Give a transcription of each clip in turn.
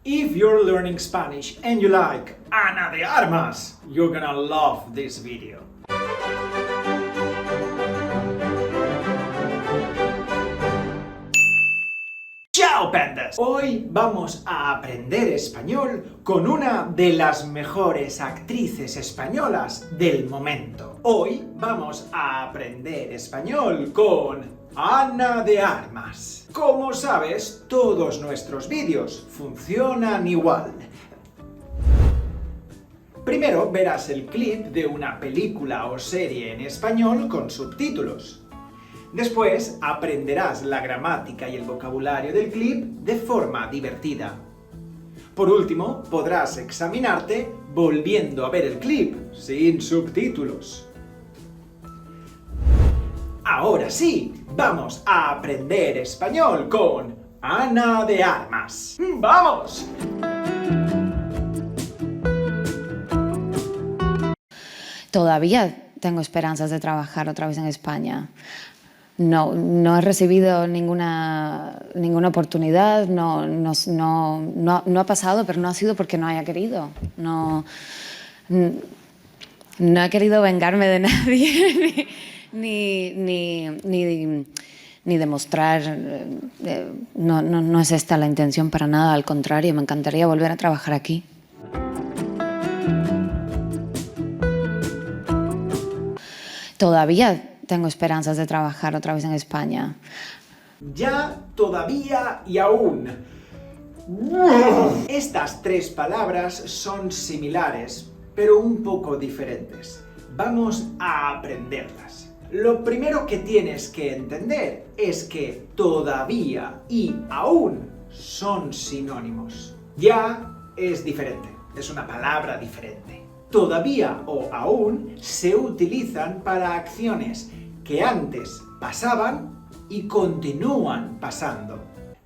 If you're learning Spanish and you like Ana de Armas, you're gonna love this video. ¡Chao, pandas! Hoy vamos a aprender español con una de las mejores actrices españolas del momento. Hoy vamos a aprender español con Ana de Armas. Como sabes, todos nuestros vídeos funcionan igual. Primero verás el clip de una película o serie en español con subtítulos. Después aprenderás la gramática y el vocabulario del clip de forma divertida. Por último, podrás examinarte volviendo a ver el clip sin subtítulos. Ahora sí, vamos a aprender español con Ana de Armas. ¡Vamos! Todavía tengo esperanzas de trabajar otra vez en España. No he recibido ninguna oportunidad, no ha pasado, pero no ha sido porque no haya querido. No he querido vengarme de nadie, ni demostrar. No es esta la intención para nada, al contrario, me encantaría volver a trabajar aquí. Todavía tengo esperanzas de trabajar otra vez en España. Ya, todavía y aún. Estas tres palabras son similares, pero un poco diferentes. Vamos a aprenderlas. Lo primero que tienes que entender es que todavía y aún son sinónimos. Ya es diferente, es una palabra diferente. Todavía o aún se utilizan para acciones que antes pasaban y continúan pasando.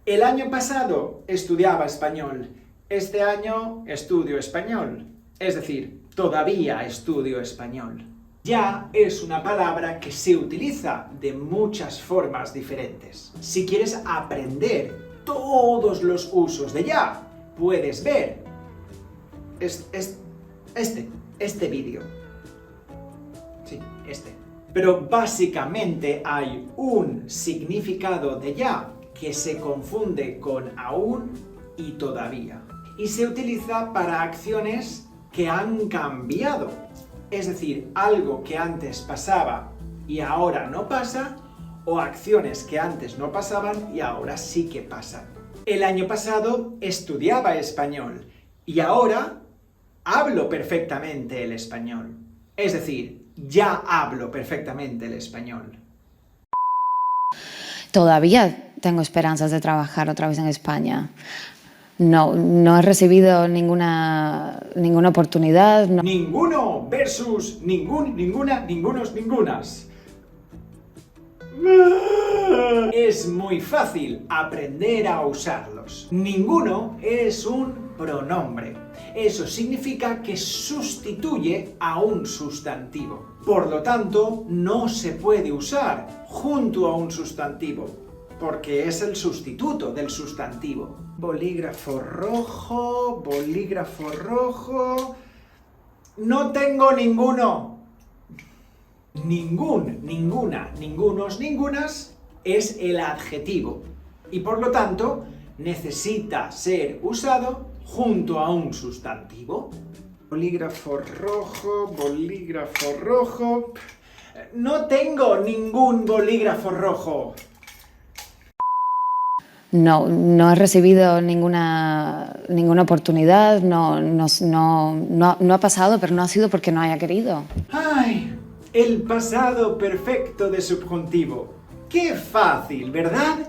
El año pasado estudiaba español, este año estudio español, es decir, todavía estudio español. Ya es una palabra que se utiliza de muchas formas diferentes. Si quieres aprender todos los usos de ya, puedes ver este vídeo. Sí, este. Pero básicamente hay un significado de ya que se confunde con aún y todavía. Y se utiliza para acciones que han cambiado. Es decir, algo que antes pasaba y ahora no pasa, o acciones que antes no pasaban y ahora sí que pasan. El año pasado estudiaba español y ahora hablo perfectamente el español. Es decir, ya hablo perfectamente el español. Todavía tengo esperanzas de trabajar otra vez en España. No he recibido ninguna oportunidad. Ninguno versus ninguna, ningunos, ningunas. Es muy fácil aprender a usarlos. Ninguno es un pronombre. Eso significa que sustituye a un sustantivo. Por lo tanto, no se puede usar junto a un sustantivo, porque es el sustituto del sustantivo. Bolígrafo rojo, bolígrafo rojo. No tengo ninguno. Ningún, ninguna, ningunos, ningunas es el adjetivo y por lo tanto necesita ser usado junto a un sustantivo. Bolígrafo rojo, bolígrafo rojo. No tengo ningún bolígrafo rojo. No he recibido ninguna oportunidad, no ha pasado, pero no ha sido porque no haya querido. ¡Ay! El pasado perfecto de subjuntivo. ¡Qué fácil!, ¿verdad?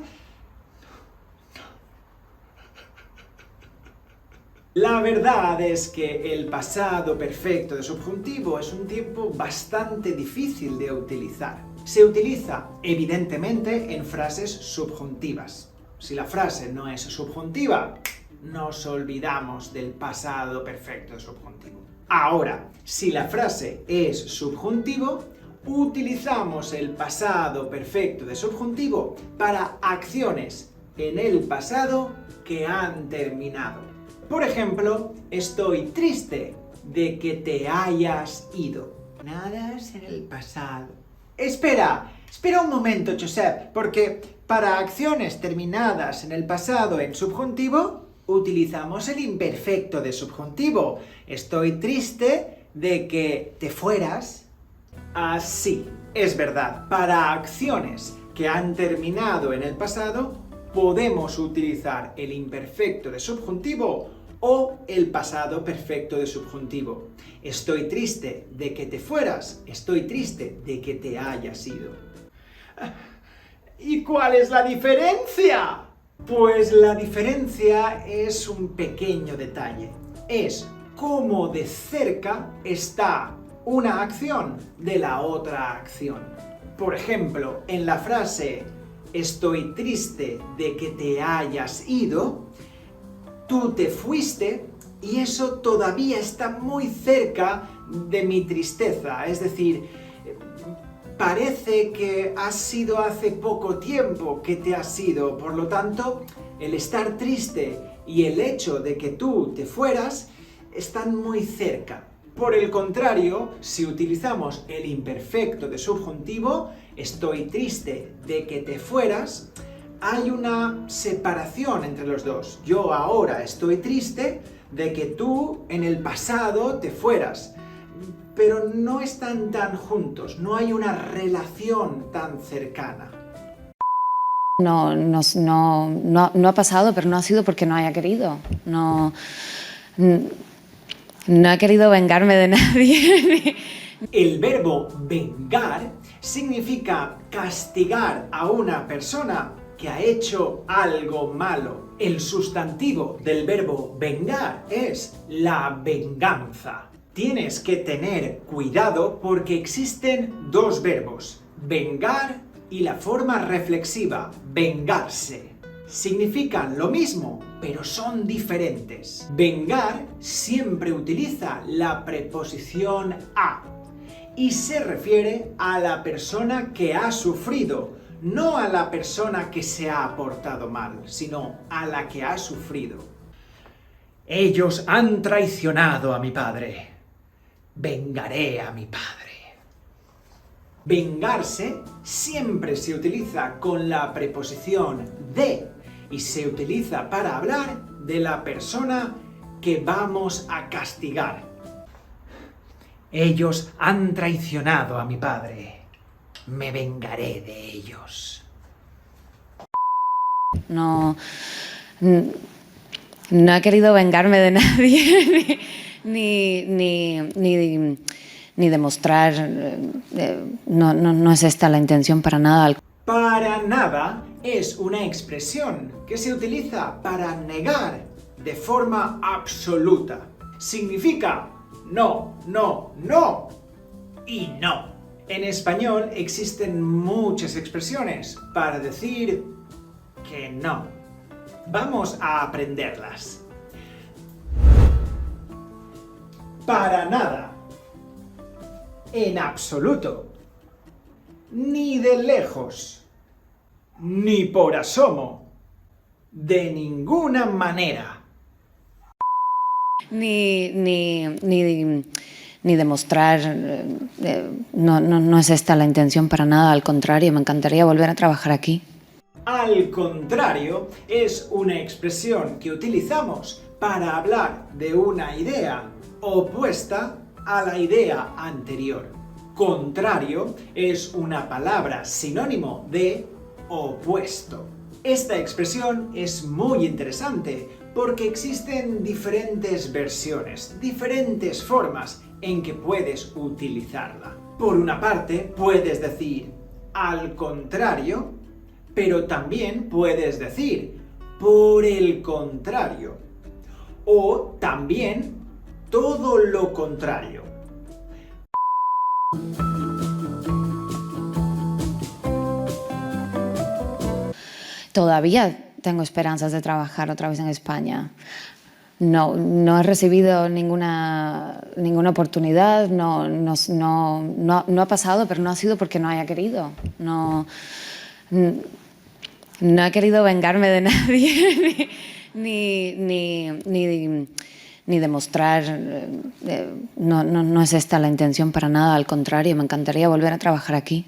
La verdad es que el pasado perfecto de subjuntivo es un tiempo bastante difícil de utilizar. Se utiliza, evidentemente, en frases subjuntivas. Si la frase no es subjuntiva, nos olvidamos del pasado perfecto de subjuntivo. Ahora, si la frase es subjuntivo, utilizamos el pasado perfecto de subjuntivo para acciones en el pasado que han terminado. Por ejemplo, estoy triste de que te hayas ido. Nada es en el pasado. Espera un momento, Josep, porque para acciones terminadas en el pasado en subjuntivo, utilizamos el imperfecto de subjuntivo. Estoy triste de que te fueras. Así, es verdad. Para acciones que han terminado en el pasado, podemos utilizar el imperfecto de subjuntivo o el pasado perfecto de subjuntivo. Estoy triste de que te fueras. Estoy triste de que te hayas ido. ¿Y cuál es la diferencia? Pues la diferencia es un pequeño detalle. Es cómo de cerca está una acción de la otra acción. Por ejemplo, en la frase estoy triste de que te hayas ido, tú te fuiste y eso todavía está muy cerca de mi tristeza. Es decir, parece que ha sido hace poco tiempo que te has ido. Por lo tanto, el estar triste y el hecho de que tú te fueras están muy cerca. Por el contrario, si utilizamos el imperfecto de subjuntivo, estoy triste de que te fueras, hay una separación entre los dos. Yo ahora estoy triste de que tú en el pasado te fueras, pero no están tan juntos, no hay una relación tan cercana. No ha pasado, pero no ha sido porque no haya querido. No he querido vengarme de nadie. El verbo vengar significa castigar a una persona que ha hecho algo malo. El sustantivo del verbo vengar es la venganza. Tienes que tener cuidado porque existen dos verbos, vengar y la forma reflexiva, vengarse. Significan lo mismo, pero son diferentes. Vengar siempre utiliza la preposición a y se refiere a la persona que ha sufrido, no a la persona que se ha portado mal, sino a la que ha sufrido. Ellos han traicionado a mi padre. Vengaré a mi padre. Vengarse siempre se utiliza con la preposición de y se utiliza para hablar de la persona que vamos a castigar. Ellos han traicionado a mi padre. Me vengaré de ellos. No he querido vengarme de nadie, ni demostrar. No es esta la intención para nada. Para nada es una expresión que se utiliza para negar de forma absoluta. Significa no, no, no y no. En español existen muchas expresiones para decir que no. Vamos a aprenderlas. Para nada. En absoluto. Ni de lejos. Ni por asomo. De ninguna manera. Ni demostrar. No es esta la intención para nada, al contrario, me encantaría volver a trabajar aquí. Al contrario, es una expresión que utilizamos para hablar de una idea opuesta a la idea anterior. Contrario es una palabra sinónimo de opuesto. Esta expresión es muy interesante porque existen diferentes versiones, diferentes formas en que puedes utilizarla. Por una parte, puedes decir al contrario, pero también puedes decir por el contrario, o también todo lo contrario. Todavía tengo esperanzas de trabajar otra vez en España. No he recibido ninguna oportunidad, no ha pasado, pero no ha sido porque no haya querido. No he querido vengarme de nadie, ni demostrar. No es esta la intención para nada, al contrario, me encantaría volver a trabajar aquí.